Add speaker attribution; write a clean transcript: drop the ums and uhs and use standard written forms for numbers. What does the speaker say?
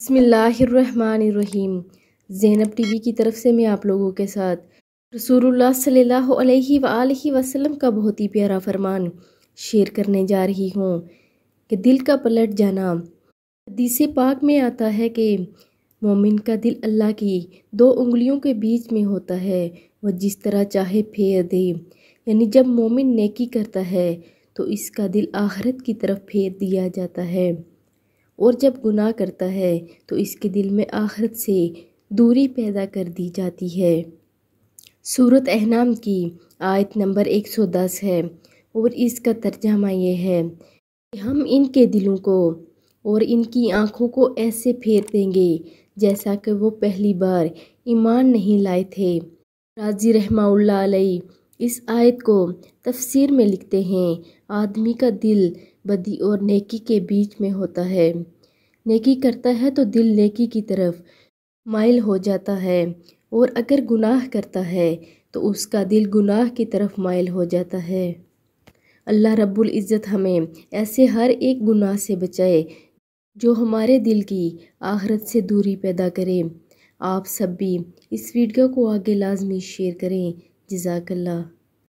Speaker 1: बिस्मिल्लाहिर्रहमानिर्रहीम। ज़ैनब टीवी की तरफ से मैं आप लोगों के साथ रसूलुल्लाह सल्लल्लाहु अलैहि वसल्लम का बहुत ही प्यारा फरमान शेयर करने जा रही हूँ कि दिल का पलट जाना। हदीस पाक में आता है कि मोमिन का दिल अल्लाह की दो उंगलियों के बीच में होता है, वह जिस तरह चाहे फेर दे। यानी जब मोमिन नेकी करता है तो इसका दिल आखिरत की तरफ फेर दिया जाता है, और जब गुनाह करता है तो इसके दिल में आखिरत से दूरी पैदा कर दी जाती है। सूरत अहनाम की आयत नंबर 110 है और इसका तर्जमा ये है कि हम इनके दिलों को और इनकी आँखों को ऐसे फेर देंगे जैसा कि वो पहली बार ईमान नहीं लाए थे। राजी रहमाउल्लाह अलैह इस आयत को तफसीर में लिखते हैं, आदमी का दिल बदी और नेकी के बीच में होता है। नेकी करता है तो दिल नेकी की तरफ माइल हो जाता है, और अगर गुनाह करता है तो उसका दिल गुनाह की तरफ माइल हो जाता है। अल्लाह रब्बुल इज़्ज़त हमें ऐसे हर एक गुनाह से बचाए जो हमारे दिल की आखिरत से दूरी पैदा करे। आप सब भी इस वीडियो को आगे लाजमी शेयर करें। जज़ाकल्लाह।